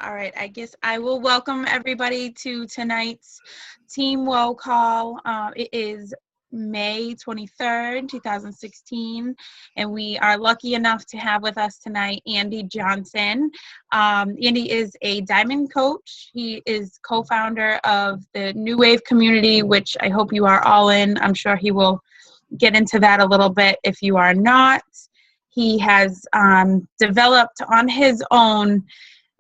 All right, I guess I will welcome everybody to tonight's Team Woah call. It is May 23rd, 2016, and we are lucky enough to have with us tonight Andy Johnson. Andy is a diamond coach. He is co-founder of the New Wave community, which I hope you are all in. I'm sure he will get into that a little bit if you are not. He has developed on his own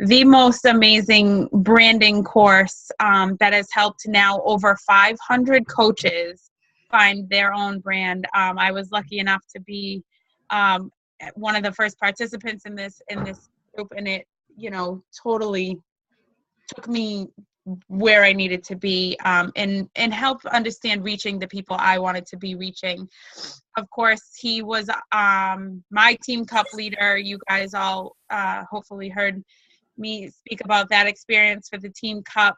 the most amazing branding course that has helped now over 500 coaches find their own brand. I was lucky enough to be one of the first participants in this group, and it, totally took me where I needed to be and help understand reaching the people I wanted to be reaching. Of course, he was my Team Cup leader. You guys all hopefully heard me speak about that experience for the Team Cup.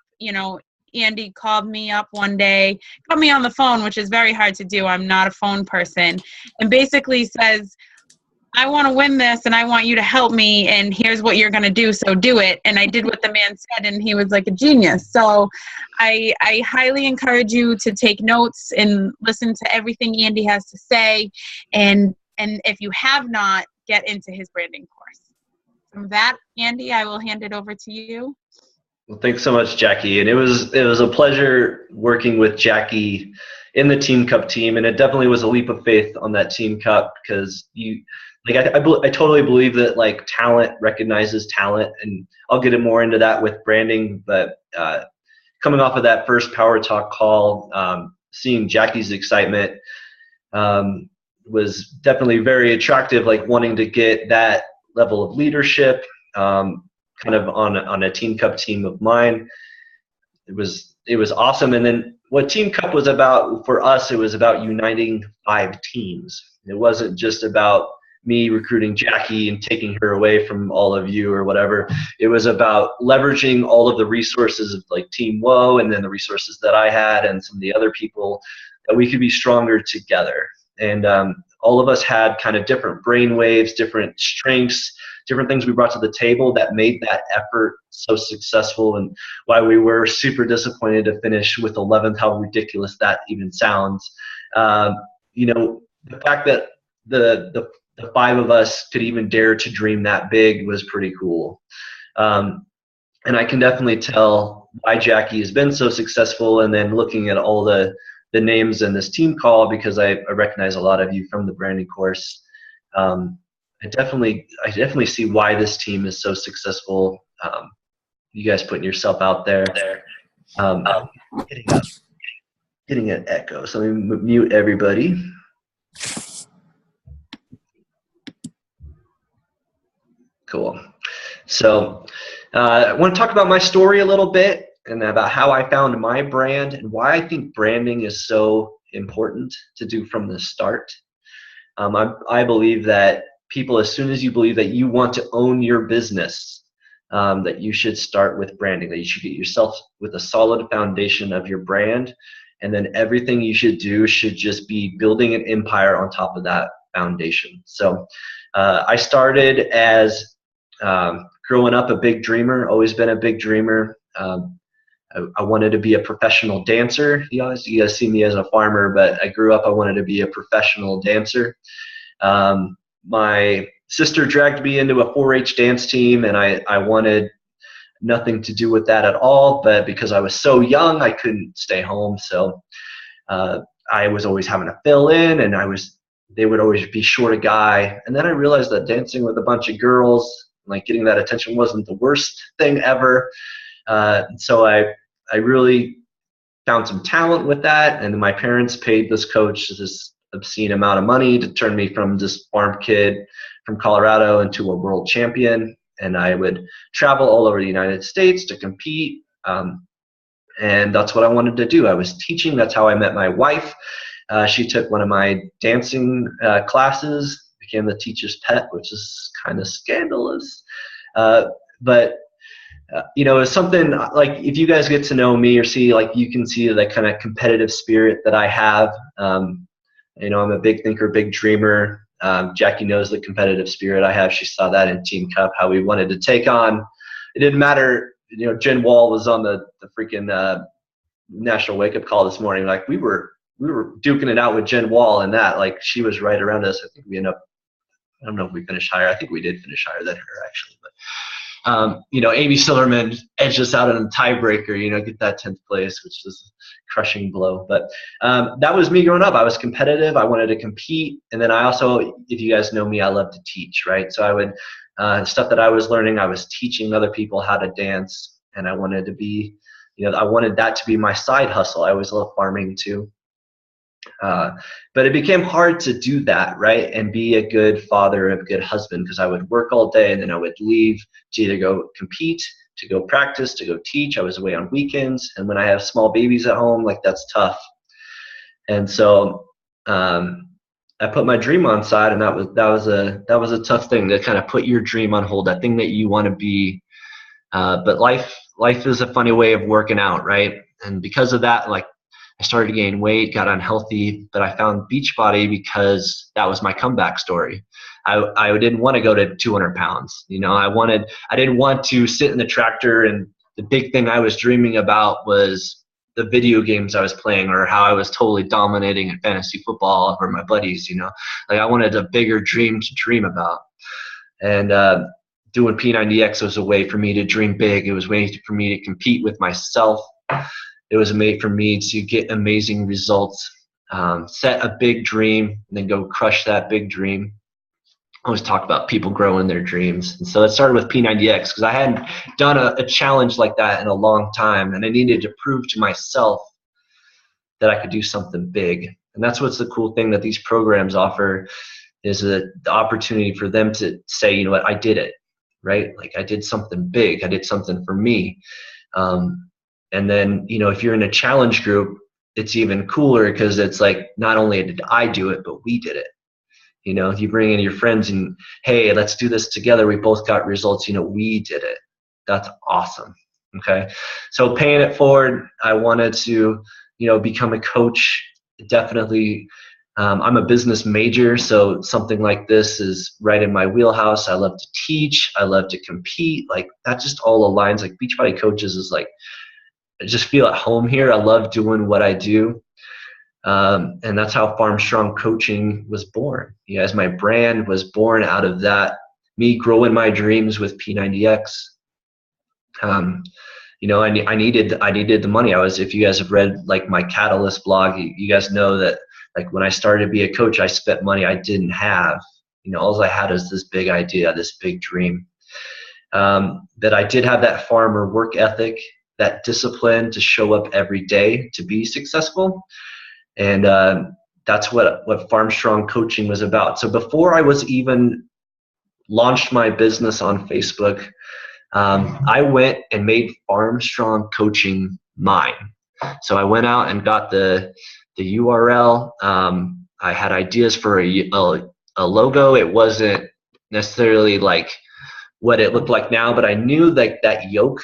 Andy called me up one day, got me on the phone, which is very hard to do. I'm not a phone person, and basically says, I want to win this and I want you to help me, and here's what you're going to do, so do it. And I did what the man said, and he was like a genius. So I highly encourage you to take notes and listen to everything Andy has to say, and if you have not, get into his branding course. From that, Andy, I will hand it over to you. Well, thanks so much, Jackie. And it was a pleasure working with Jackie in the Team Cup team, and it definitely was a leap of faith on that Team Cup because I totally believe that talent recognizes talent, and I'll get more into that with branding. But coming off of that first Power Talk call, seeing Jackie's excitement was definitely very attractive. Wanting to get that level of leadership, kind of on a Team Cup team of mine. It was awesome. And then what Team Cup was about for us, it was about uniting 5 teams. It wasn't just about me recruiting Jackie and taking her away from all of you or whatever. It was about leveraging all of the resources of Team Woah, and then the resources that I had and some of the other people, that we could be stronger together. And all of us had kind of different brain waves, different strengths, different things we brought to the table that made that effort so successful, and why we were super disappointed to finish with 11th, how ridiculous that even sounds. The fact that the 5 of us could even dare to dream that big was pretty cool. And I can definitely tell why Jackie has been so successful, and then looking at all the names in this team call, because I recognize a lot of you from the branding course. I definitely see why this team is so successful. You guys putting yourself out there. Getting an echo, so let me mute everybody. Cool. So I want to talk about my story a little bit, and about how I found my brand, and why I think branding is so important to do from the start. I believe that people, as soon as you believe that you want to own your business, that you should start with branding, that you should get yourself with a solid foundation of your brand, and then everything you should do should just be building an empire on top of that foundation. So I started as growing up a big dreamer, always been a big dreamer. I wanted to be a professional dancer. You guys see me as a farmer, but I grew up, I wanted to be a professional dancer. My sister dragged me into a 4-H dance team, and I wanted nothing to do with that at all, but because I was so young, I couldn't stay home. So I was always having to fill in, and they would always be short a guy. And then I realized that dancing with a bunch of girls, getting that attention, wasn't the worst thing ever. So I really found some talent with that, and my parents paid this coach this obscene amount of money to turn me from this farm kid from Colorado into a world champion. And I would travel all over the United States to compete, and that's what I wanted to do. I was teaching. That's how I met my wife. She took one of my dancing classes, became the teacher's pet, which is kind of scandalous. But it's something if you guys get to know me or see, you can see that kind of competitive spirit that I have. I'm a big thinker, big dreamer. Jackie knows the competitive spirit I have. She saw that in Team Cup, how we wanted to take on it didn't matter. Jen Wall was on the freaking national wake up call this morning. Like we were duking it out with Jen Wall and that. Like she was right around us. I think we ended up. I don't know if we finished higher. I think we did finish higher than her actually, but. Amy Silverman edged us out in a tiebreaker, get that 10th place, which was a crushing blow. But that was me growing up. I was competitive. I wanted to compete. And then I also, if you guys know me, I love to teach, right? So I would, stuff that I was learning, I was teaching other people how to dance. And I wanted to be, I wanted that to be my side hustle. I always loved farming too. But it became hard to do that, right? And be a good father, a good husband, because I would work all day and then I would leave to either go compete, to go practice, to go teach. I was away on weekends. And when I have small babies at home, like that's tough. And so I put my dream on side, and that was a tough thing to kind of put your dream on hold, that thing that you want to be. But life is a funny way of working out, right? And because of that, like, I started to gain weight, got unhealthy, but I found Beachbody because that was my comeback story. I didn't want to go to 200 pounds. I didn't want to sit in the tractor, and the big thing I was dreaming about was the video games I was playing, or how I was totally dominating in fantasy football over my buddies. Like I wanted a bigger dream to dream about. And doing P90X was a way for me to dream big. It was a way for me to compete with myself. It was a way for me to get amazing results, set a big dream, and then go crush that big dream. I always talk about people growing their dreams. And so it started with P90X because I hadn't done a challenge like that in a long time, and I needed to prove to myself that I could do something big. And that's what's the cool thing that these programs offer, is the opportunity for them to say, you know what, I did it, right? Like I did something big. I did something for me. And then, if you're in a challenge group, it's even cooler because it's like, not only did I do it, but we did it. If you bring in your friends and, hey, let's do this together. We both got results. We did it. That's awesome. Okay. So paying it forward, I wanted to, become a coach. Definitely. I'm a business major, so something like this is right in my wheelhouse. I love to teach. I love to compete. Like that just all aligns. Like Beachbody Coaches is like, I just feel at home here. I love doing what I do. And that's how Farm Strong Coaching was born. As my brand was born out of that, me growing my dreams with P90X. I needed the money. If you guys have read like my Catalyst blog, you guys know that like when I started to be a coach, I spent money I didn't have. All I had is this big idea, this big dream. That I did have that farmer work ethic, that discipline to show up every day to be successful. And that's what Farm Strong Coaching was about. So before I was even launched my business on Facebook, I went and made Farm Strong Coaching mine. So I went out and got the URL. I had ideas for a logo. It wasn't necessarily like what it looked like now, but I knew like that yoke.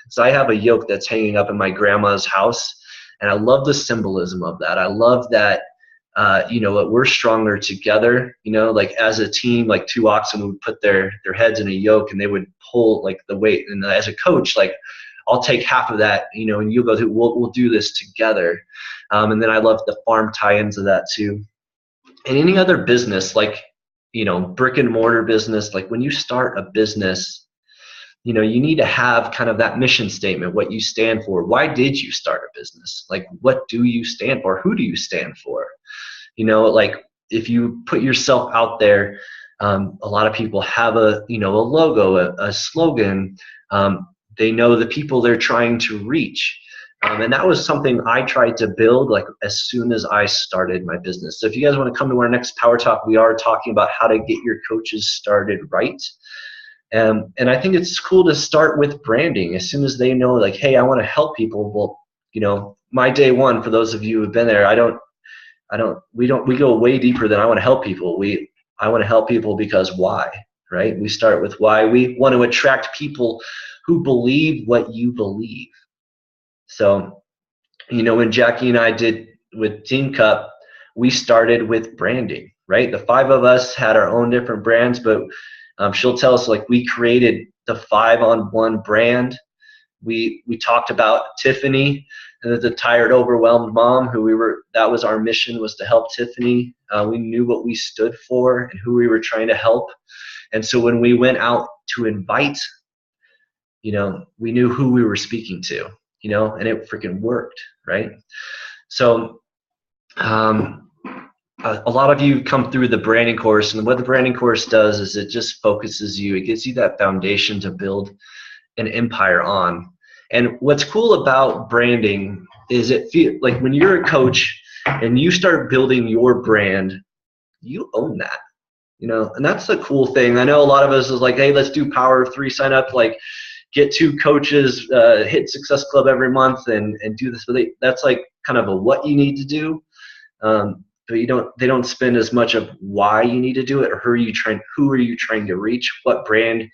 So I have a yoke that's hanging up in my grandma's house, and I love the symbolism of that. I love that, we're stronger together, like as a team, like two oxen would put their heads in a yoke and they would pull like the weight. And as a coach, like I'll take half of that, and you'll go through, we'll do this together. And then I love the farm tie-ins of that too. And any other business, like, brick and mortar business, like when you start a business, you need to have kind of that mission statement, what you stand for. Why did you start a business? Like, what do you stand for? Who do you stand for? Like if you put yourself out there, a lot of people have a logo, a slogan. They know the people they're trying to reach. And that was something I tried to build like as soon as I started my business. So if you guys want to come to our next Power Talk, we are talking about how to get your coaches started right. And I think it's cool to start with branding. As soon as they know, like, hey, I want to help people. Well, my day one, for those of you who've been there, we go way deeper than I want to help people. I want to help people because why, right? We start with why. We want to attract people who believe what you believe. So, when Jackie and I did with Team Cup, we started with branding, right? The five of us had our own different brands, but she'll tell us like we created the 5-on-1 brand. We talked about Tiffany, the tired, overwhelmed mom that was our mission, was to help Tiffany. We knew what we stood for and who we were trying to help. And so when we went out to invite, we knew who we were speaking to, and it freaking worked, right? So a lot of you come through the branding course, and what the branding course does is it just focuses you. It gives you that foundation to build an empire on. And what's cool about branding is it feels like when you're a coach and you start building your brand, you own that, and that's the cool thing. I know a lot of us is like, hey, let's do Power of 3, sign up, like get 2 coaches, hit Success Club every month and do this. But that's like kind of a what you need to do. But they don't spend as much of why you need to do it, or who are you trying to reach, what brand,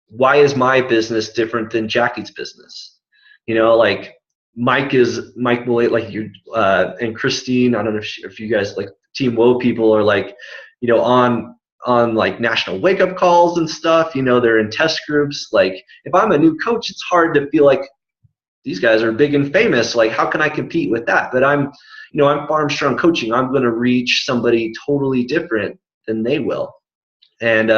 why is my business different than Jackie's business? Like Mike will, like you and Christine, I don't know if you guys, like Team Woah people, are like, on like national wake up calls and stuff, they're in test groups. Like if I'm a new coach, it's hard to feel like these guys are big and famous. Like how can I compete with that? But I'm Farm Strong Coaching. I'm going to reach somebody totally different than they will. And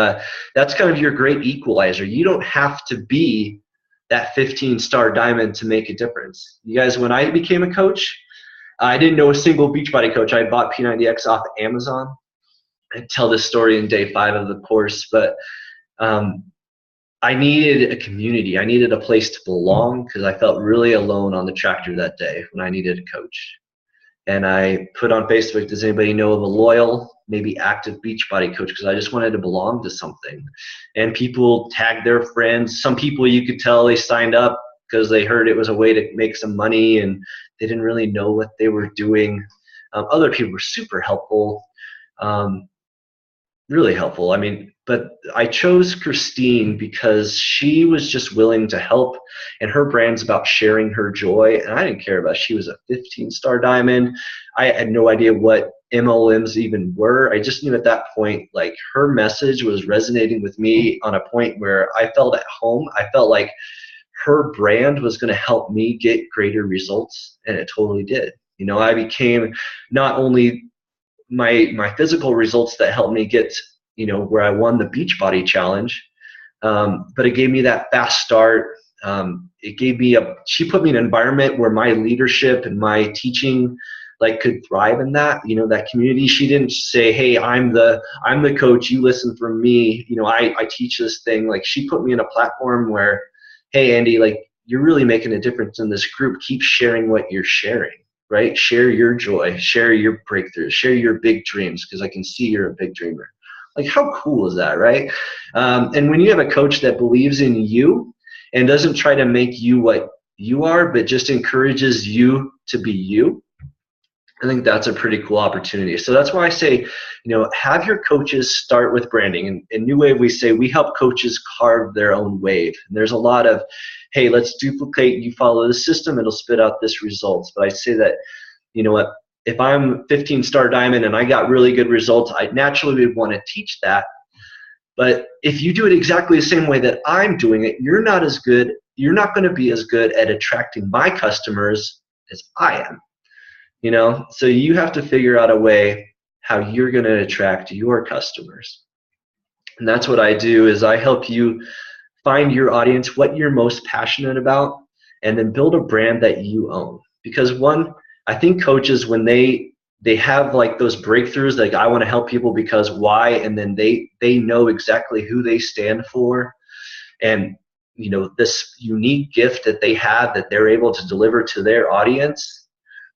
that's kind of your great equalizer. You don't have to be that 15-star diamond to make a difference. You guys, when I became a coach, I didn't know a single Beachbody coach. I bought P90X off Amazon. I tell this story in day 5 of the course, but I needed a community. I needed a place to belong because I felt really alone on the tractor that day when I needed a coach. And I put on Facebook, does anybody know of a loyal, maybe active Beachbody coach? Because I just wanted to belong to something. And people tagged their friends. Some people, you could tell they signed up because they heard it was a way to make some money and they didn't really know what they were doing. Other people were super helpful, really helpful. But I chose Christine because she was just willing to help, and her brand's about sharing her joy. And I didn't care about, she was a 15-star diamond. I had no idea what MLMs even were. I just knew at that point, like, her message was resonating with me on a point where I felt at home. I felt like her brand was going to help me get greater results, and it totally did. I became not only my physical results that helped me get where I won the Beachbody challenge, but it gave me that fast start. She put me in an environment where my leadership and my teaching could thrive in that, that community. She didn't say, hey, I'm the coach, you listen from me, I teach this thing. Like, she put me in a platform where, hey, Andy, you're really making a difference in this group. Keep sharing what you're sharing, right? Share your joy, share your breakthroughs, share your big dreams, because I can see you're a big dreamer. Like, how cool is that, right? And when you have a coach that believes in you and doesn't try to make you what you are, but just encourages you to be you, I think that's a pretty cool opportunity. So that's why I say, have your coaches start with branding. And in New Wave, we say we help coaches carve their own wave. And there's a lot of, hey, let's duplicate, you follow the system, it'll spit out this results. But I say that, what, if I'm 15-star diamond and I got really good results, I naturally would want to teach that. But if you do it exactly the same way that I'm doing it, you're not going to be as good at attracting my customers as I am. So you have to figure out a way how you're going to attract your customers. And that's what I do, is I help you find your audience, what you're most passionate about, and then build a brand that you own. Because I think coaches, when they have those breakthroughs, like, I want to help people because why, and then they know exactly who they stand for, and this unique gift that they have that they're able to deliver to their audience,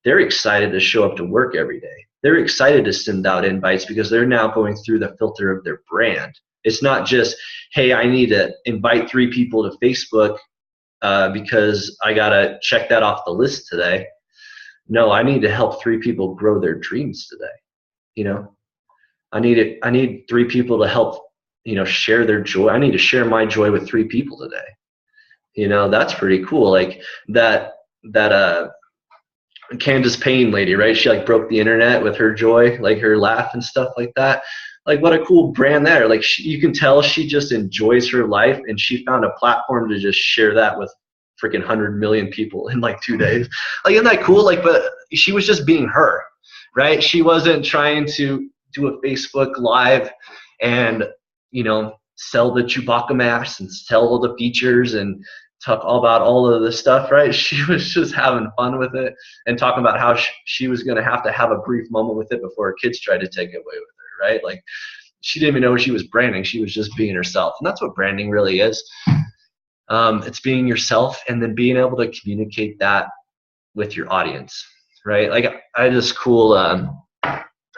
they're excited to show up to work every day. They're excited to send out invites because they're now going through the filter of their brand. It's not just, hey, I need to invite 3 people to Facebook because I got to check that off the list today. No, I need to help 3 people grow their dreams today. I need 3 people to help, share their joy. I need to share my joy with 3 people today. That's pretty cool. Like that Candace Payne lady, right? She like broke the internet with her joy, like her laugh and stuff like that. Like what a cool brand there. Like you can tell she just enjoys her life, and she found a platform to just share that with freaking 100 million people in like 2 days. Like, isn't that cool? Like, but she was just being her, right? She wasn't trying to do a Facebook live and, sell the Chewbacca mask and sell all the features and talk all about all of the stuff, right? She was just having fun with it and talking about how she was going to have a brief moment with it before her kids tried to take it away with her, right? Like, she didn't even know she was branding. She was just being herself. And that's what branding really is. It's being yourself and then being able to communicate that with your audience, right? Like I had this cool,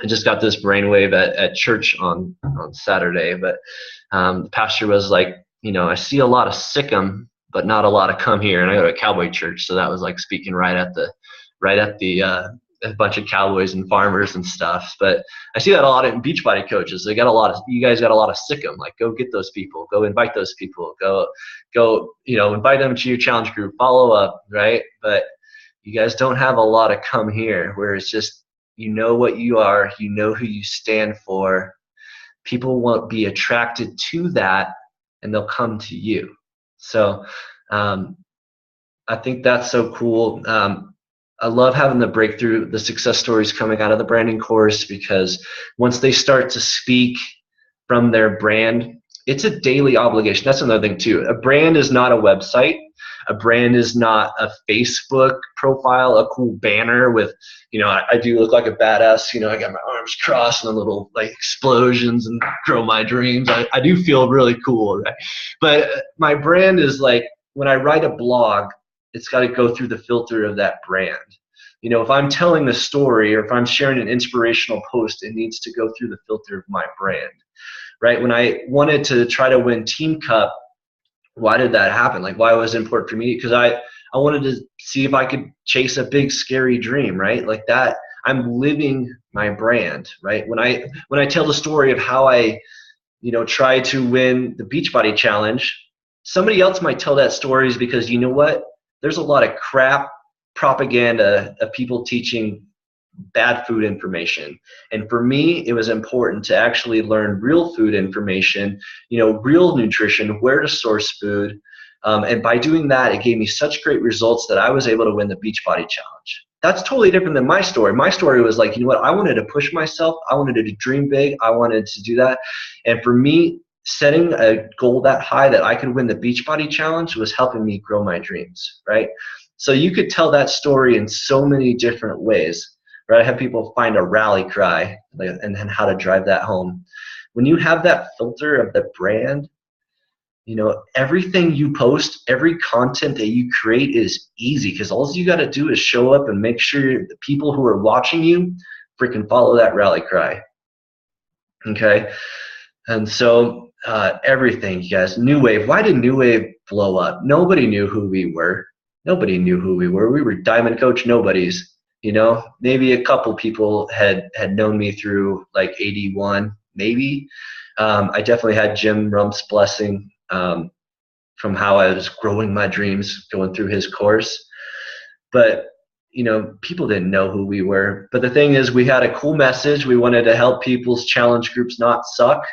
I just got this brainwave at church on Saturday, but the pastor was like, I see a lot of sick 'em, but not a lot of come here. And I go to a cowboy church, so that was like speaking right at the a bunch of cowboys and farmers and stuff. But I see that a lot in Beachbody coaches. You guys got a lot of sick 'em. Like, go get those people, go invite those people, go, invite them to your challenge group, follow up, right? But you guys don't have a lot of come here, where it's just, what you are, who you stand for. People won't be attracted to that, and they'll come to you. So I think that's so cool. I love having the success stories coming out of the branding course, because once they start to speak from their brand, it's a daily obligation. That's another thing too. A brand is not a website. A brand is not a Facebook profile, a cool banner with, I do look like a badass, I got my arms crossed and a little like explosions and grow my dreams. I do feel really cool, right? But my brand is like, when I write a blog, it's got to go through the filter of that brand. If I'm telling a story or if I'm sharing an inspirational post, it needs to go through the filter of my brand, right? When I wanted to try to win Team Cup, why did that happen? Like, why was it important for me? Because I wanted to see if I could chase a big, scary dream, right? Like that, I'm living my brand, right? When I tell the story of how I, try to win the Beachbody Challenge, somebody else might tell that stories, because you know what? There's a lot of crap propaganda of people teaching bad food information. And for me, it was important to actually learn real food information, real nutrition, where to source food. And by doing that, it gave me such great results that I was able to win the Beachbody Challenge. That's totally different than my story. My story was like, I wanted to push myself. I wanted to dream big. I wanted to do that. And for me, setting a goal that high that I could win the Beachbody Challenge was helping me grow my dreams, right? So you could tell that story in so many different ways. Right? I have people find a rally cry and then how to drive that home. When you have that filter of the brand, everything you post, every content that you create is easy, because all you got to do is show up and make sure the people who are watching you freaking follow that rally cry. Okay? And so everything, you guys, New Wave. Why did New Wave blow up? Nobody knew who we were. Nobody knew who we were. We were Diamond Coach nobodies. Maybe a couple people had known me through like 81, maybe. I definitely had Jim Rump's blessing from how I was growing my dreams going through his course. But, people didn't know who we were. But the thing is, we had a cool message. We wanted to help people's challenge groups not suck.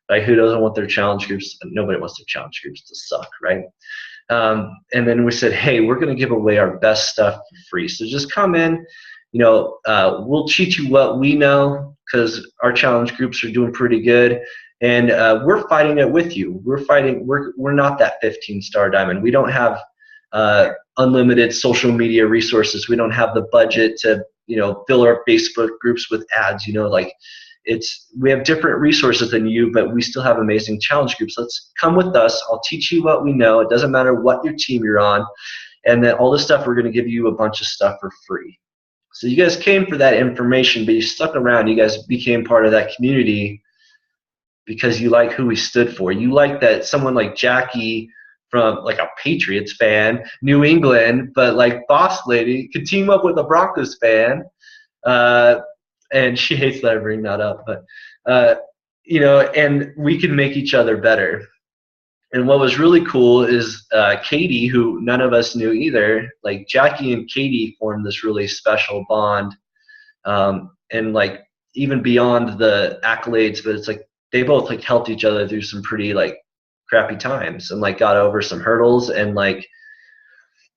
Like, who doesn't want their challenge groups? Nobody wants their challenge groups to suck, right? And then we said, hey, we're going to give away our best stuff for free. So just come in, we'll teach you what we know, because our challenge groups are doing pretty good. And we're fighting it with you. We're not that 15-star diamond. We don't have unlimited social media resources. We don't have the budget to, fill our Facebook groups with ads, we have different resources than you, but we still have amazing challenge groups. Let's come with us. I'll teach you what we know. It doesn't matter what your team you're on. And then all this stuff, we're going to give you a bunch of stuff for free. So you guys came for that information, but you stuck around. You guys became part of that community because you like who we stood for. You like that someone like Jackie, from like a Patriots fan, New England, but like boss lady, could team up with a Broncos fan. And she hates that I bring that up, but and we can make each other better. And what was really cool is Katie, who none of us knew either, like Jackie and Katie formed this really special bond. And like even beyond the accolades, but it's like they both like helped each other through some pretty like crappy times and like got over some hurdles. And like,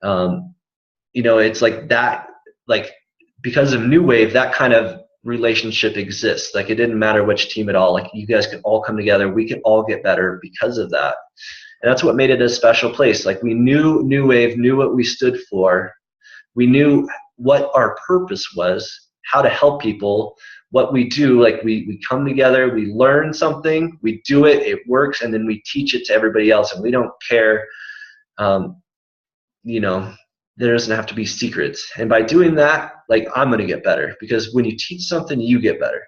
you know, it's like that, like because of New Wave, that kind of relationship exists. Like it didn't matter which team at all. Like you guys could all come together. We could all get better because of that. And that's what made it a special place. Like we knew New Wave, knew what we stood for. We knew what our purpose was, how to help people, what we do. Like we come together, we learn something, we do it, it works, and then we teach it to everybody else. And we don't care, you know, there doesn't have to be secrets. And by doing that, like I'm going to get better, because when you teach something, you get better.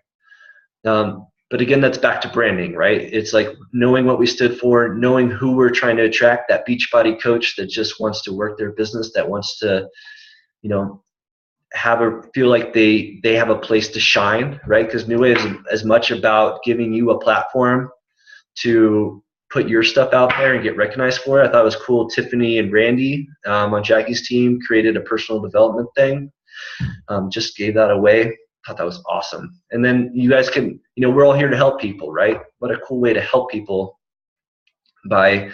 But again, that's back to branding, right? It's like knowing what we stood for, knowing who we're trying to attract, that Beachbody coach that just wants to work their business, that wants to, you know, feel like they have a place to shine, right? Because New Wave is as much about giving you a platform to put your stuff out there and get recognized for it. I thought it was cool. Tiffany and Randy on Jackie's team created a personal development thing, just gave that away. Thought that was awesome. And then you guys can, you know, we're all here to help people, right? What a cool way to help people by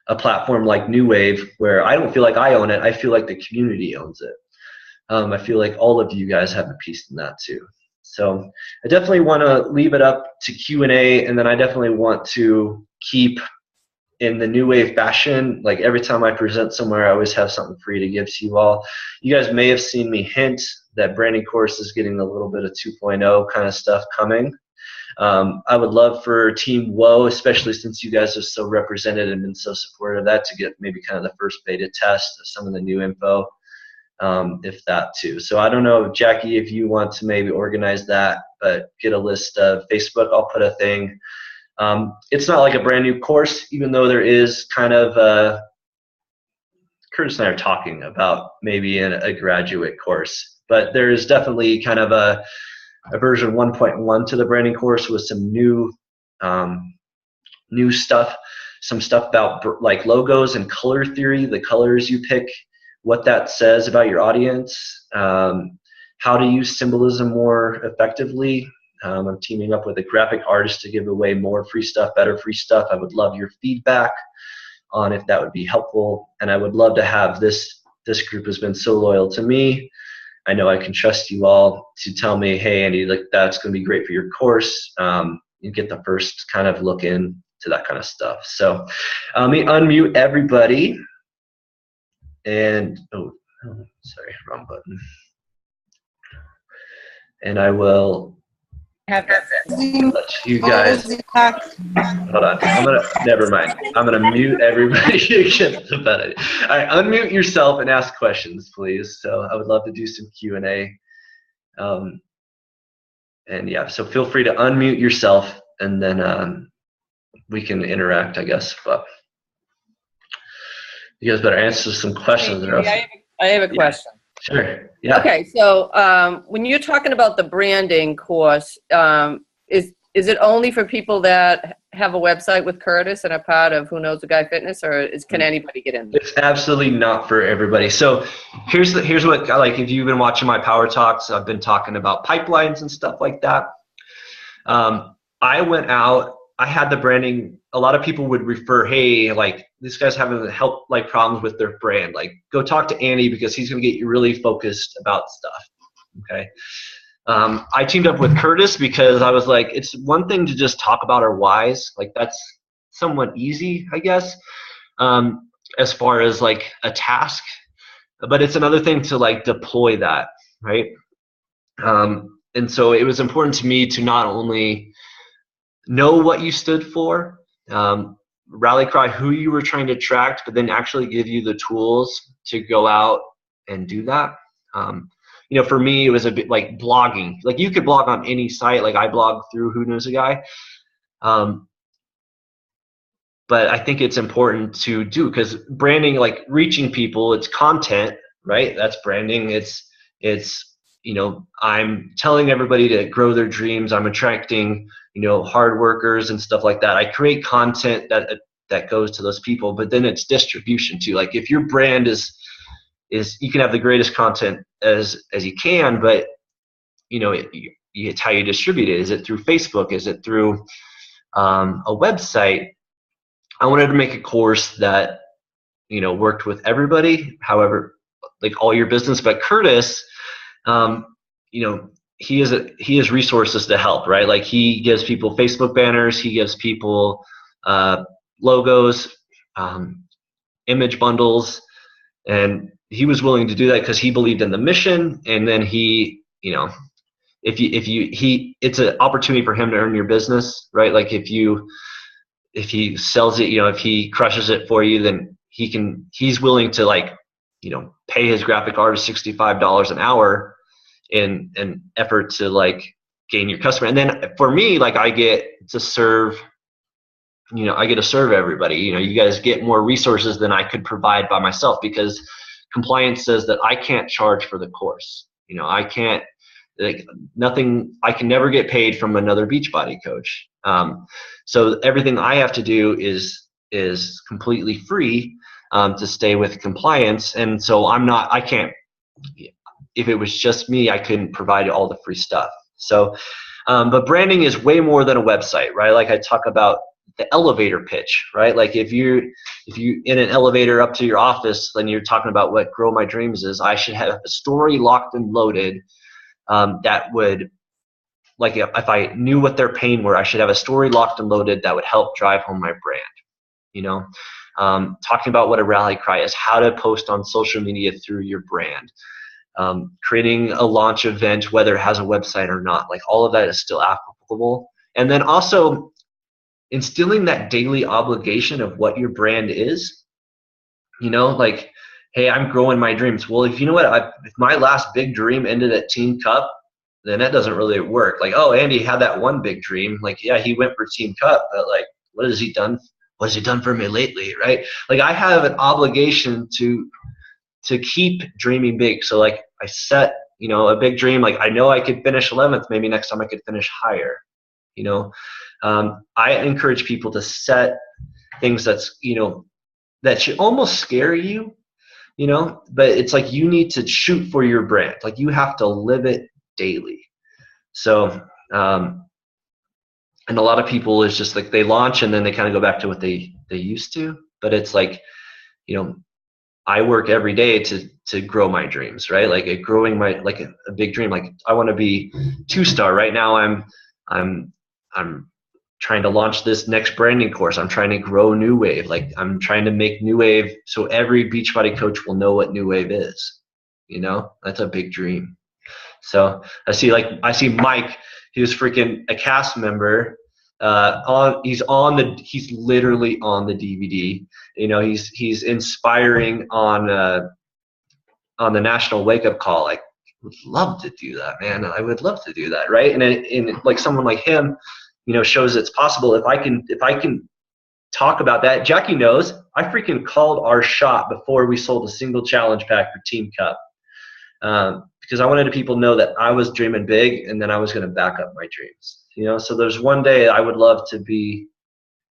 a platform like New Wave, where I don't feel like I own it. I feel like the community owns it. I feel like all of you guys have a piece in that too. So I definitely want to leave it up to Q&A, and then I definitely want to keep in the New Wave fashion. Like every time I present somewhere, I always have something free to give to you all. You guys may have seen me hint that branding course is getting a little bit of 2.0 kind of stuff coming. I would love for Team Woah, especially since you guys are so represented and been so supportive of that, to get maybe kind of the first beta test of some of the new info, if that too. So I don't know, Jackie, if you want to maybe organize that, but get a list of Facebook. I'll put a thing. It's not like a brand new course, even though there is kind of Curtis and I are talking about maybe in a graduate course. But there is definitely kind of a version 1.1 to the branding course with some new stuff, some stuff about like logos and color theory, the colors you pick, what that says about your audience, how to use symbolism more effectively. I'm teaming up with a graphic artist to give away more free stuff, better free stuff. I would love your feedback on if that would be helpful. And I would love to have this group has been so loyal to me. I know I can trust you all to tell me, hey, Andy, like that's going to be great for your course. You get the first kind of look into that kind of stuff. So let me unmute everybody. And, sorry, wrong button. And I will let you guys, hold on, never mind. I'm gonna mute everybody against the button. All right, unmute yourself and ask questions, please. So I would love to do some Q&A. And yeah, so feel free to unmute yourself, and then we can interact, I guess. But you guys better answer some questions. Hey, I have a question. Sure. Yeah. Okay, so when you're talking about the branding course, is it only for people that have a website with Curtis and are part of Who Knows a Guy Fitness, or can anybody get in there? It's absolutely not for everybody. So here's what, like, if you've been watching my Power Talks, I've been talking about pipelines and stuff like that. I went out, I had the branding. A lot of people would refer, hey, like this guy's having like problems with their brand. Like go talk to Andy because he's going to get you really focused about stuff. Okay. I teamed up with Curtis because I was like, it's one thing to just talk about our whys. Like that's somewhat easy, I guess, as far as like a task, but it's another thing to like deploy that. Right. And so it was important to me to not only know what you stood for, rally cry, who you were trying to attract, but then actually give you the tools to go out and do that. You know, for me, it was a bit like blogging. Like you could blog on any site. Like I blog through Who Knows a Guy. But I think it's important to do because branding, like reaching people, it's content, right? That's branding. It's you know, I'm telling everybody to grow their dreams. I'm attracting, you know, hard workers and stuff like that. I create content that that goes to those people, but then it's distribution too. Like if your brand is you can have the greatest content as you can, but it's how you distribute it. Is it through Facebook? Is it through a website? I wanted to make a course that worked with everybody, however, like all your business. But Curtis, he has resources to help, right? Like he gives people Facebook banners, he gives people logos, image bundles, and he was willing to do that because he believed in the mission. And then it's an opportunity for him to earn your business, right? Like if he sells it, if he crushes it for you, then he's willing to pay his graphic artist $65 an hour in an effort to gain your customer. And then for me, I get to serve everybody. You guys get more resources than I could provide by myself, because compliance says that I can't charge for the course. I can't, nothing, I can never get paid from another Beachbody coach. So everything I have to do is completely free to stay with compliance. And so I can't, if it was just me, I couldn't provide all the free stuff. So, but branding is way more than a website, right? Like I talk about the elevator pitch, right? Like if you in an elevator up to your office, then you're talking about what Grow My Dreams is. I should have a story locked and loaded that would, if I knew what their pain were, I should have a story locked and loaded that would help drive home my brand. Talking about what a rally cry is, how to post on social media through your brand, creating a launch event, whether it has a website or not, all of that is still applicable. And then also instilling that daily obligation of what your brand is, hey, I'm growing my dreams. Well, if if my last big dream ended at Team Cup, then that doesn't really work. Oh, Andy had that one big dream. Yeah, he went for Team Cup, but what has he done? What has he done for me lately, right? I have an obligation to keep dreaming big. So I set, a big dream. I know I could finish 11th. Maybe next time I could finish higher. I encourage people to set things that should almost scare you, but it's you need to shoot for your brand. You have to live it daily. So, and a lot of people is just they launch and then they kind of go back to what they used to, but it's I work every day to grow my dreams, right? Growing my, a big dream. I want to be 2-star. Right now I'm trying to launch this next branding course. I'm trying to grow New Wave. I'm trying to make New Wave so every Beachbody coach will know what New Wave is. That's a big dream. So I see Mike, he was freaking a cast member. He's literally on the DVD. He's inspiring on the National Wake Up Call. Would love to do that, man. I would love to do that, right? And someone like him, shows it's possible. If I can talk about that, Jackie knows I freaking called our shot before we sold a single challenge pack for Team Cup, because I wanted people to know that I was dreaming big, and then I was going to back up my dreams. So there's one day I would love to be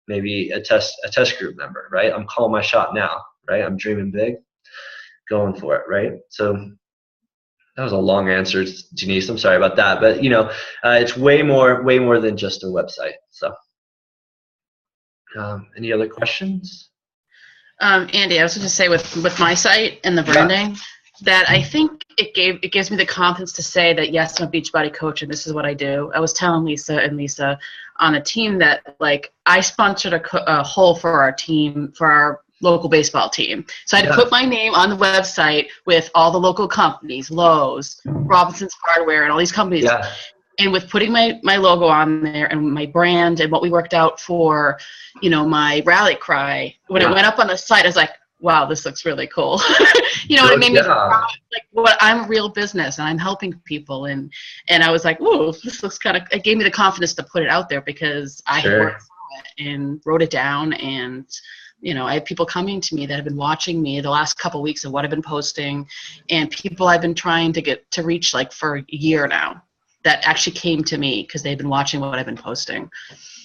maybe a test group member, right? I'm calling my shot now, right? I'm dreaming big, going for it, right? So that was a long answer, Janice. I'm sorry about that, but it's way more than just a website. So, any other questions? Andy, I was going to say with my site and the branding, that I think it gives me the confidence to say that yes, I'm a Beachbody coach and this is what I do. I was telling Lisa on a team that I sponsored a hole for our team, for our local baseball team. So I had to put my name on the website with all the local companies, Lowe's, Robinson's Hardware, and all these companies. Yeah. And with putting my logo on there and my brand and what we worked out for, my rally cry, when it went up on the site, I was like, wow, this looks really cool. What it made me proud, I'm a real business and I'm helping people. And I was like, ooh, this looks it gave me the confidence to put it out there because I had worked through it and wrote it down. And I have people coming to me that have been watching me the last couple of weeks of what I've been posting, and people I've been trying to get to reach for a year now that actually came to me because they've been watching what I've been posting.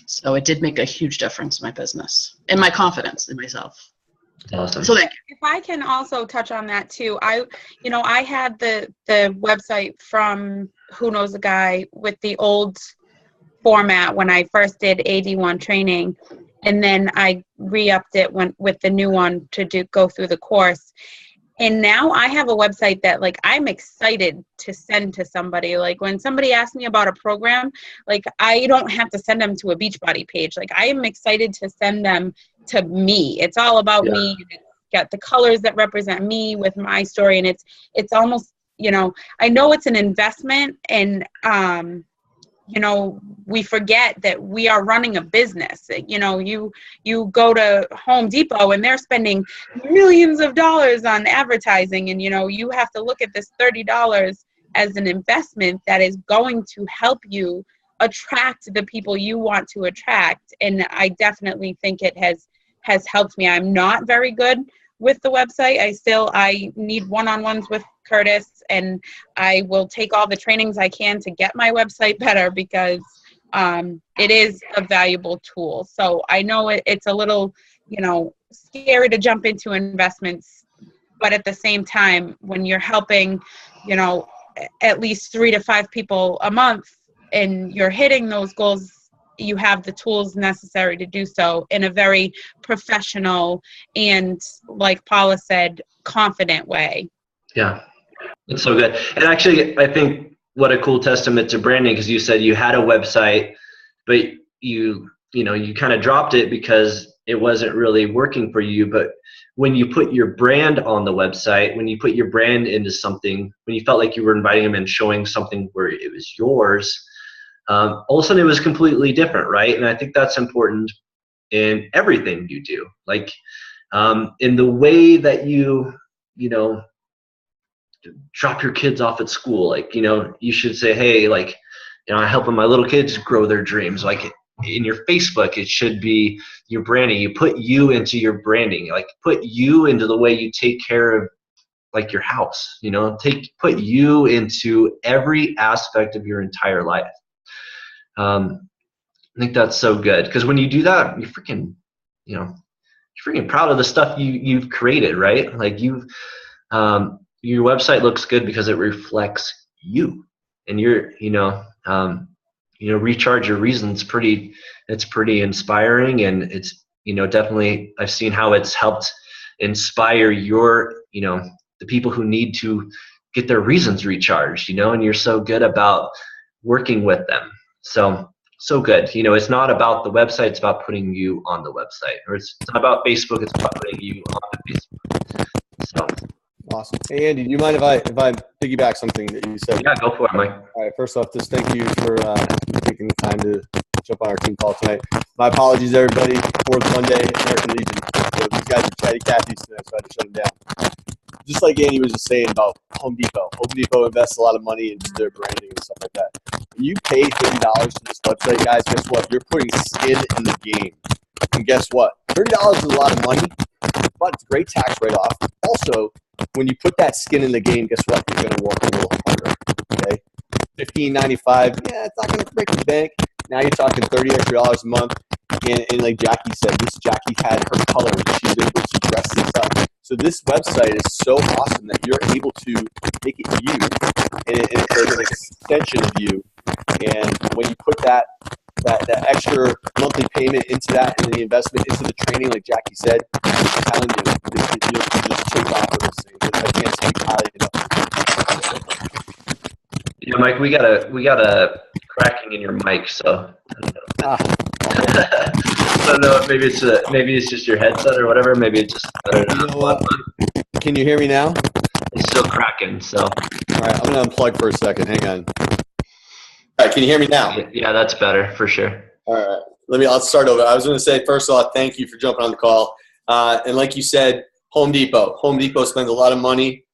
So it did make a huge difference in my business and my confidence in myself. Awesome. So thank you. If I can also touch on that too, I had the website from Who Knows a Guy with the old format when I first did AD1 training, and then I re-upped it with the new one to go through the course. And now I have a website that like I'm excited to send to somebody. Like when somebody asks me about a program, like I don't have to send them to a Beachbody page. Like I am excited to send them to me. It's all about me. It's got the colors that represent me with my story, and it's almost, I know it's an investment, and we forget that we are running a business. You go to Home Depot and they're spending millions of dollars on advertising, and you have to look at this $30 as an investment that is going to help you attract the people you want to attract. And I definitely think it has helped me. I'm not very good with the website. I need one-on-ones with Curtis, and I will take all the trainings I can to get my website better, because it is a valuable tool. So I know it's a little, scary to jump into investments, but at the same time, when you're helping, at least 3 to 5 people a month, and you're hitting those goals, you have the tools necessary to do so in a very professional and, like Paula said, confident way. Yeah, that's so good. And actually, I think what a cool testament to branding, because you said you had a website, but you kind of dropped it because it wasn't really working for you. But when you put your brand on the website, when you put your brand into something, when you felt like you were inviting them and showing something where it was yours, all of a sudden it was completely different, right? And I think that's important in everything you do. Like in the way that you drop your kids off at school, like, you should say, hey, like, I'm helping my little kids grow their dreams. Like in your Facebook, it should be your branding. You put you into your branding, like put you into the way you take care of like your house, put you into every aspect of your entire life. I think that's so good, because when you do that, you're freaking proud of the stuff you've created, right? Like your website looks good because it reflects you, and recharge your reasons. It's pretty inspiring, and it's definitely, I've seen how it's helped inspire the people who need to get their reasons recharged, and you're so good about working with them. So good. It's not about the website, it's about putting you on the website. Or it's not about Facebook, it's about putting you on the Facebook. So awesome. Hey Andy, do you mind if I piggyback something that you said? yeah, go for it, Mike. All right, first off, just thank you for taking the time to jump on our team call tonight. My apologies, everybody. 4th Monday, American Legion. So these guys are chatty Cathy's tonight, so I had to shut them down. Just like Andy was just saying about Home Depot. Home Depot invests a lot of money into their branding and stuff like that. When you pay $30 for this website, guys, guess what? You're putting skin in the game. And guess what? $30 is a lot of money, but it's a great tax write-off. Also, when you put that skin in the game, guess what? You're going to work a little harder, okay? $15.95, yeah, it's not going to break the bank. Now you're talking $30 extra a month. And like Jackie said, Jackie had her color. She's able to dress this up. So this website is so awesome that you're able to make it you, and it's an extension of you. And when you put that extra monthly payment into that, and the investment into the training, like Jackie said, I'm telling you, you'll just take off with this thing. I can't speak highly enough. Yeah, Mike, we got a cracking in your mic, so I don't know. Maybe it's just your headset or whatever. Maybe it's just, I don't know. You know what? Can you hear me now? It's still cracking. So all right, I'm gonna unplug for a second. Hang on. All right, can you hear me now? yeah, that's better for sure. All right, I'll start over. I was gonna say, first of all, thank you for jumping on the call. And like you said, Home Depot spends a lot of money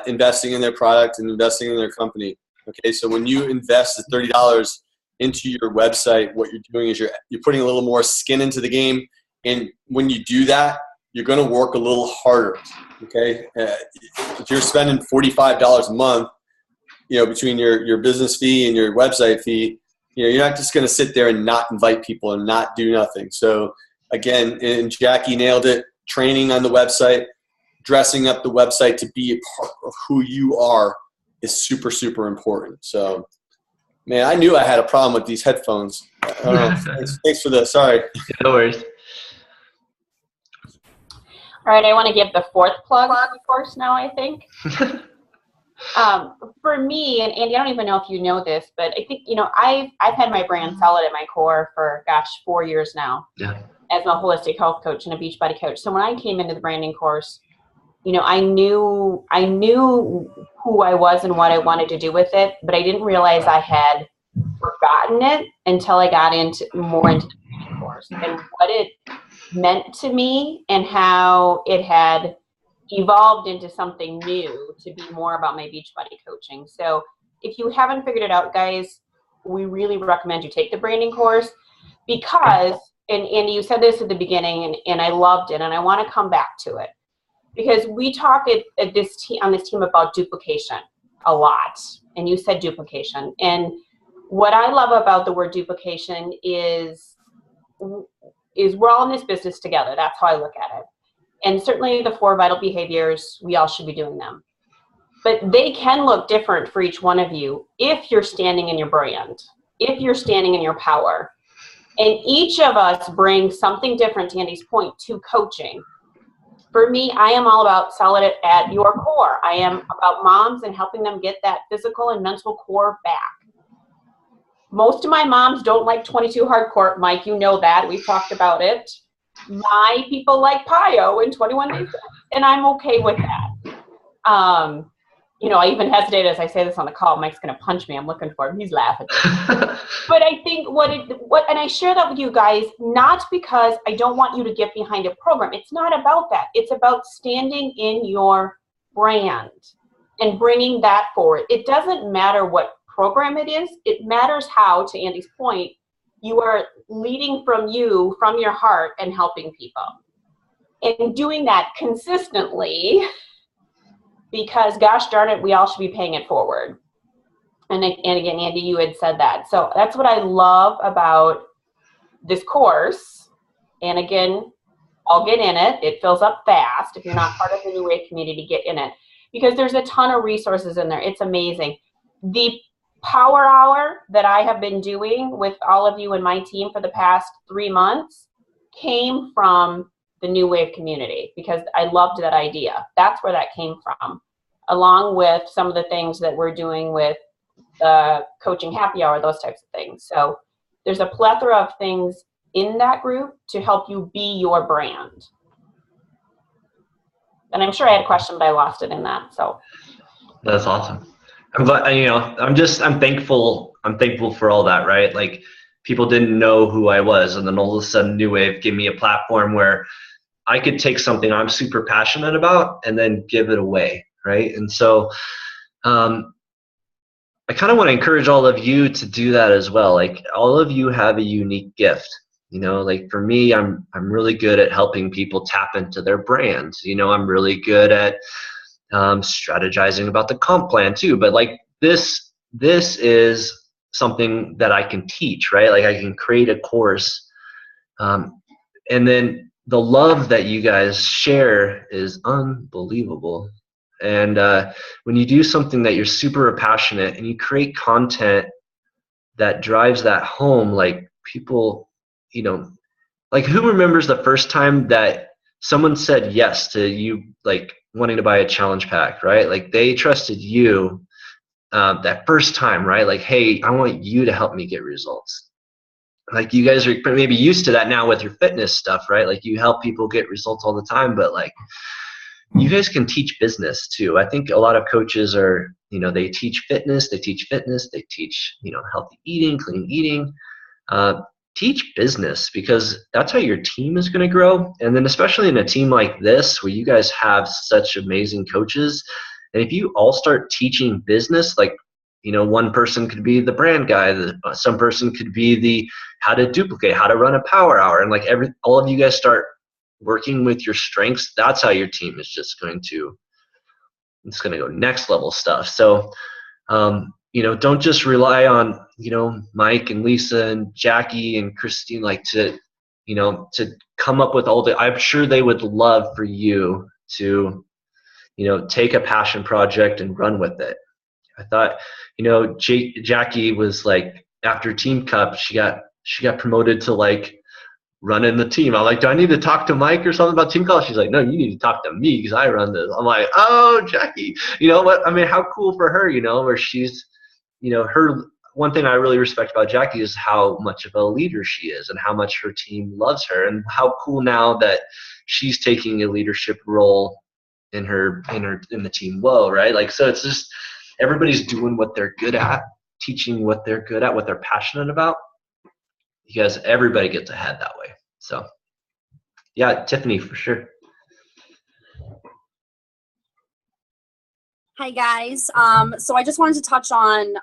investing in their product and investing in their company. Okay, so when you invest the $30 into your website, what you're doing is you're putting a little more skin into the game. And when you do that, you're going to work a little harder. Okay, if you're spending $45 a month, between your business fee and your website fee, You know, you're not just going to sit there and not invite people and not do nothing. So again, and Jackie nailed it, training on the website, dressing up the website to be a part of who you are is super, super important. So, man, I knew I had a problem with these headphones. I don't know. Thanks for the, sorry. No worries. All right, I want to give the fourth plug, of course, now, I think. For me, and Andy, I don't even know if you know this, but I think, you know, I've had my brand Solid at my core for, 4 years now. Yeah. As a holistic health coach and a Beachbody coach. So when I came into the branding course, you know, I knew who I was and what I wanted to do with it, but I didn't realize I had forgotten it until I got into the branding course and what it meant to me and how it had evolved into something new to be more about my Beachbody coaching. So if you haven't figured it out, guys, we really recommend you take the branding course because, and Andy, you said this at the beginning, and I loved it, and I want to come back to it because we talk at this on this team about duplication a lot, and you said duplication. And what I love about the word duplication is we're all in this business together. That's how I look at it. And certainly the 4 vital behaviors, we all should be doing them. But they can look different for each one of you if you're standing in your brand, if you're standing in your power. And each of us brings something different, to Andy's point, to coaching. For me, I am all about solid at your core. I am about moms and helping them get that physical and mental core back. Most of my moms don't like 22 hardcore. Mike, you know that. We've talked about it. My people like Pio and 21 days, and I'm okay with that. You know, I even hesitate as I say this on the call. Mike's going to punch me. I'm looking for him. He's laughing. But I think and I share that with you guys, not because I don't want you to get behind a program. It's not about that. It's about standing in your brand and bringing that forward. It doesn't matter what program it is. It matters how, to Andy's point, you are leading from your heart and helping people. And doing that consistently, because gosh darn it, we all should be paying it forward. And again, Andy, you had said that. So that's what I love about this course. And again, I'll get in it. It fills up fast. If you're not part of the New Wave community, get in it. Because there's a ton of resources in there. It's amazing. The Power Hour that I have been doing with all of you and my team for the past 3 months came from the New Wave community because I loved that idea. That's where that came from, along with some of the things that we're doing with the coaching happy hour, those types of things. So there's a plethora of things in that group to help you be your brand. And I'm sure I had a question, but I lost it in that. So that's awesome. I'm glad, you know, I'm thankful for all that, right? Like people didn't know who I was, and then all of a sudden New Wave gave me a platform where I could take something I'm super passionate about and then give it away, right? And so I kind of want to encourage all of you to do that as well. Like all of you have a unique gift. You know, like for me, I'm really good at helping people tap into their brands. You know, I'm really good at strategizing about the comp plan too. But like this is something that I can teach, right? Like I can create a course, and then the love that you guys share is unbelievable. And when you do something that you're super passionate and you create content that drives that home, like people, you know, like who remembers the first time that someone said yes to you, like wanting to buy a challenge pack, right? Like they trusted you that first time, right? Like, hey, I want you to help me get results. Like you guys are maybe used to that now with your fitness stuff, right? Like you help people get results all the time, but like you guys can teach business too. I think a lot of coaches are, you know, they teach fitness, they teach, you know, healthy eating, clean eating. Teach business, because that's how your team is going to grow. And then especially in a team like this, where you guys have such amazing coaches, and if you all start teaching business, like, you know, one person could be the brand guy, some person could be the how to duplicate, how to run a power hour, and like all of you guys start working with your strengths, that's how your team is just going to, it's going to go next level stuff. So don't just rely on, Mike and Lisa and Jackie and Christine, like to come up with all I'm sure they would love for you to, take a passion project and run with it. I thought, Jackie was like, after Team Cup, she got promoted to like running the team. I'm like, do I need to talk to Mike or something about Team Cup? She's like, no, you need to talk to me because I run this. I'm like, oh, Jackie, you know what? I mean, how cool for her, where she's, her, one thing I really respect about Jackie is how much of a leader she is and how much her team loves her, and how cool now that she's taking a leadership role in the team Woah, right? Like, so it's just everybody's doing what they're good at, teaching what they're good at, what they're passionate about, because everybody gets ahead that way. So yeah, Tiffany, for sure. Hi guys. So I just wanted to touch on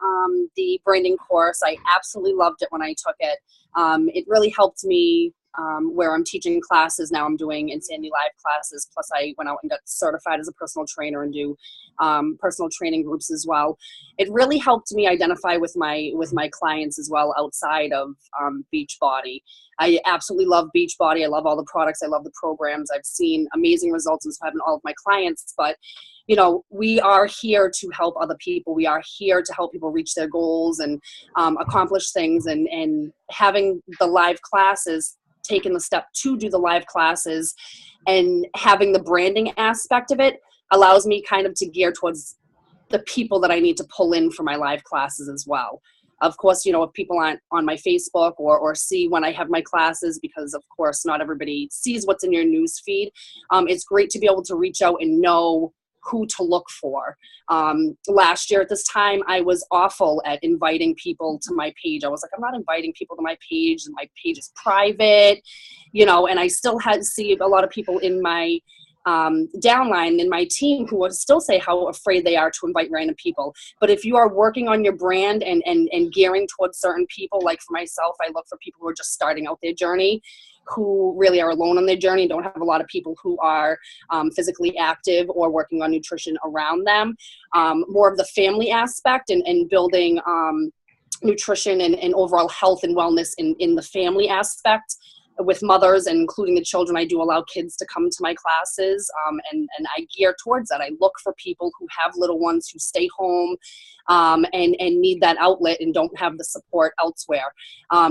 the branding course. I absolutely loved it when I took it. It really helped me where I'm teaching classes now. I'm doing Insanity Live classes, plus I went out and got certified as a personal trainer and do personal training groups as well. It really helped me identify with my clients as well outside of Beachbody. I absolutely love Beachbody. I love all the products. I love the programs. I've seen amazing results in having all of my clients, but we are here to help other people. We are here to help people reach their goals and accomplish things, and having the live classes, taking the step to do the live classes and having the branding aspect of it allows me kind of to gear towards the people that I need to pull in for my live classes as well. Of course, if people aren't on my Facebook or see when I have my classes, because of course not everybody sees what's in your news feed, it's great to be able to reach out and know who to look for. Last year at this time, I was awful at inviting people to my page. I was like, I'm not inviting people to my page, and my page is private, and I still see a lot of people in my downline in my team who would still say how afraid they are to invite random people. But if you are working on your brand and gearing towards certain people, like for myself, I look for people who are just starting out their journey, who really are alone on their journey, don't have a lot of people who are physically active or working on nutrition around them. More of the family aspect and building nutrition and overall health and wellness in the family aspect. With mothers and including the children, I do allow kids to come to my classes, and I gear towards that. I look for people who have little ones who stay home and need that outlet and don't have the support elsewhere.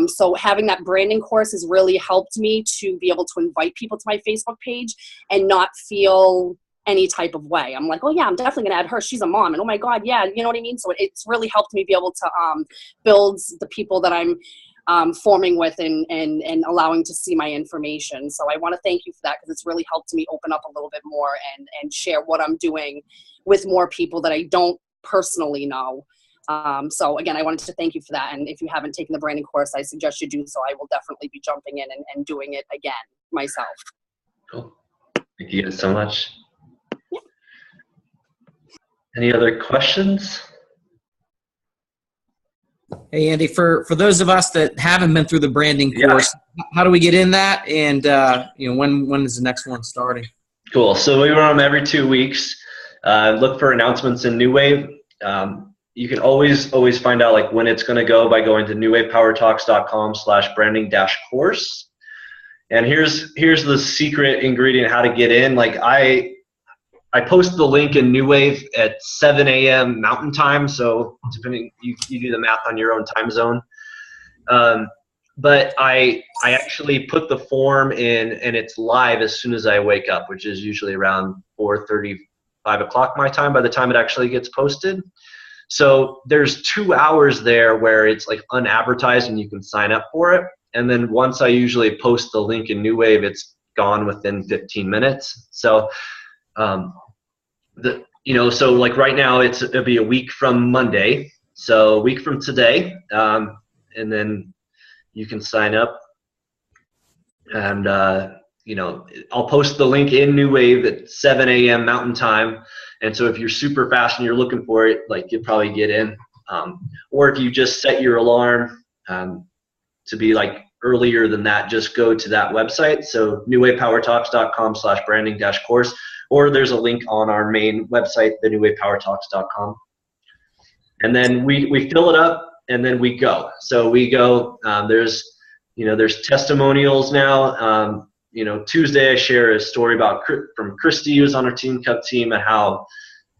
So having that branding course has really helped me to be able to invite people to my Facebook page and not feel any type of way. I'm like, oh yeah, I'm definitely gonna add her. She's a mom, and oh my God, yeah, you know what I mean? So it's really helped me be able to build the people that I'm forming with and allowing to see my information. So I want to thank you for that, because it's really helped me open up a little bit more and share what I'm doing with more people that I don't personally know. So again, I wanted to thank you for that. And if you haven't taken the branding course, I suggest you do so. I will definitely be jumping in and doing it again myself. Cool. Thank you guys so much. Yeah. Any other questions? Hey, Andy, for those of us that haven't been through the branding course, how do we get in that? And, when is the next one starting? Cool. So we run them every 2 weeks. Look for announcements in New Wave. You can always find out like when it's going to go by going to newwavepowertalks.com/branding-course. And here's the secret ingredient, how to get in. Like I post the link in New Wave at 7 a.m. Mountain Time, so depending, you do the math on your own time zone. But I actually put the form in, and it's live as soon as I wake up, which is usually around 4:30, 5 o'clock my time by the time it actually gets posted. So there's 2 hours there where it's like unadvertised and you can sign up for it. And then once I usually post the link in New Wave, it's gone within 15 minutes. So so like right now it'll be a week from Monday, so a week from today, and then you can sign up, and I'll post the link in New Wave at 7 a.m. Mountain Time, and so if you're super fast and you're looking for it, like you'll probably get in, or if you just set your alarm to be like earlier than that, just go to that website, so newwavepowertalks.com/branding-course. Or there's a link on our main website, thenewwavepowertalks.com. and then we fill it up, and then we go. So we go. There's testimonials now. Tuesday I share a story from Christy, who's on our Team Cup team, and how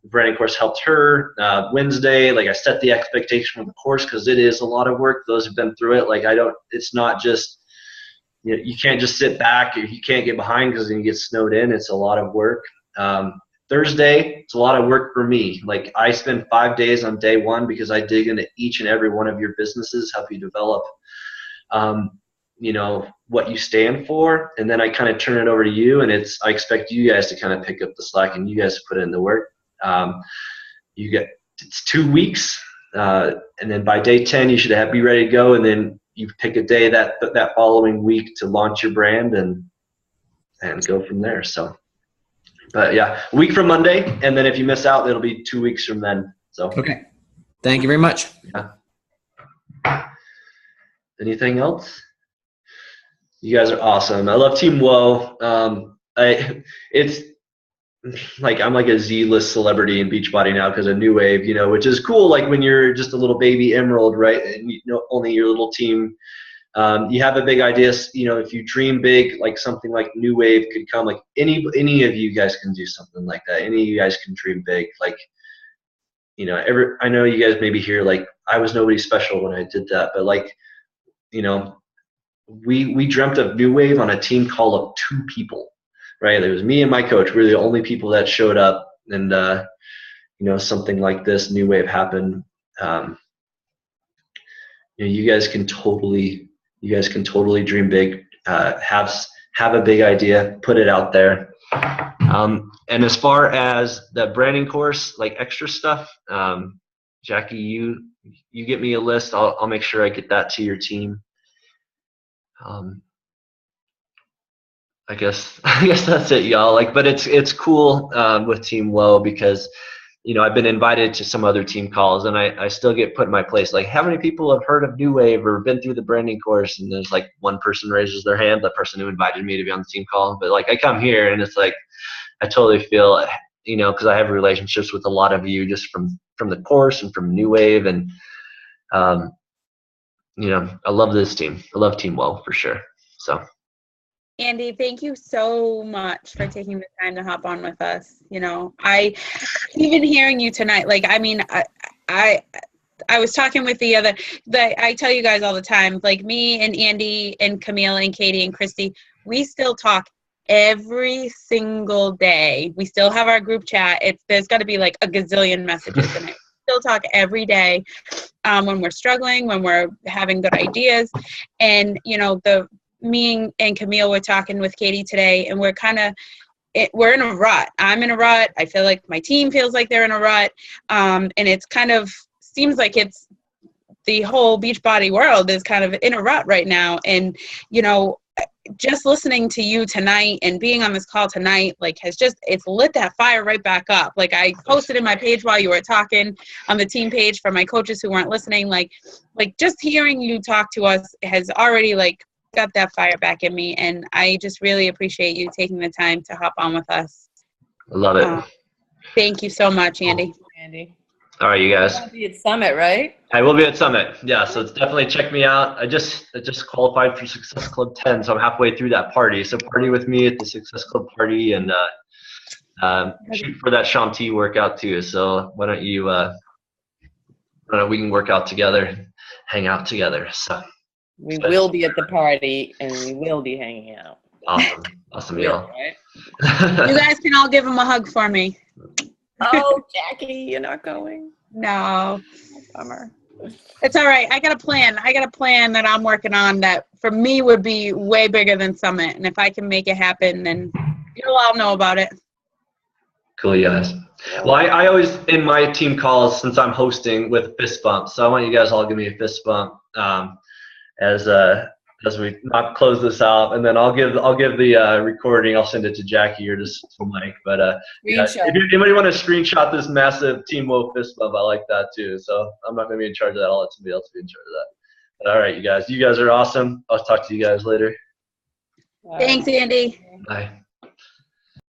the branding course helped her. Wednesday, I set the expectation for the course because it is a lot of work. Those who've been through it, it's not just, you can't just sit back. You can't get behind because then you get snowed in. It's a lot of work. Thursday, it's a lot of work for me. I spend 5 days on day one because I dig into each and every one of your businesses, help you develop what you stand for, and then I kind of turn it over to you, and I expect you guys to kind of pick up the slack and you guys to put in the work. It's 2 weeks, and then by day 10 you should be ready to go, and then you pick a day that following week to launch your brand and go from there. So, but yeah, a week from Monday, and then if you miss out, it'll be 2 weeks from then. So okay, thank you very much. Yeah. Anything else? You guys are awesome. I love Team Woah. It's I'm like a Z-list celebrity in Beachbody now because of New Wave, which is cool. When you're just a little baby emerald, right? And only your little team. You have a big idea. If you dream big, something like New Wave could come. Any of you guys can do something like that. Any of you guys can dream big. I know you guys maybe hear I was nobody special when I did that, but we dreamt of New Wave on a team call of 2 people, right? It was me and my coach. We were the only people that showed up, and something like this, New Wave, happened. You guys can totally dream big. Have a big idea, put it out there. And as far as the branding course, extra stuff, Jackie, you get me a list. I'll make sure I get that to your team. I guess that's it, y'all. But it's cool with Team Woah because I've been invited to some other team calls, and I still get put in my place. How many people have heard of New Wave or been through the branding course? And there's one person raises their hand, the person who invited me to be on the team call. But I come here, and it's I totally feel because I have relationships with a lot of you just from the course and from New Wave, and I love this team. I love Team Woah for sure. So. Andy, thank you so much for taking the time to hop on with us. I even hearing you tonight, I was talking with I tell you guys all the time, me and Andy and Camille and Katie and Christy, we still talk every single day. We still have our group chat. There's got to be a gazillion messages in it. We still talk every day when we're struggling, when we're having good ideas, and me and Camille were talking with Katie today, and we're we're in a rut. I'm in a rut. I feel like my team feels like they're in a rut. And it's kind of seems like it's the whole Beachbody world is kind of in a rut right now. And, just listening to you tonight and being on this call tonight, it's lit that fire right back up. I posted in my page while you were talking on the team page for my coaches who weren't listening, just hearing you talk to us has already got that fire back in me, and I just really appreciate you taking the time to hop on with us. I love it. Thank you so much, Andy. Andy. All right, you guys. You'll be at Summit, right? I will be at Summit. Yeah, so it's definitely check me out. I just qualified for Success Club 10, so I'm halfway through that party. So party with me at the Success Club party, and shoot for that Shanti workout too. So why don't you? We can work out together, hang out together. So. We will be at the party, and we will be hanging out. Awesome, y'all. Right? You guys can all give him a hug for me. Oh, Jackie, you're not going? No. Bummer. It's all right. I got a plan. That I'm working on that for me would be way bigger than Summit. And if I can make it happen, then you'll all know about it. Cool, you guys. Well, I always, in my team calls, since I'm hosting, with fist bumps. So I want you guys all to give me a fist bump. As we not close this out, and then I'll give the recording. I'll send it to Jackie or just to Mike. But if anybody want to screenshot this massive Team Woah fist bump, I like that too. So I'm not going to be in charge of that. I'll let somebody else be in charge of that. But all right, you guys are awesome. I'll talk to you guys later. Thanks, Andy. Bye.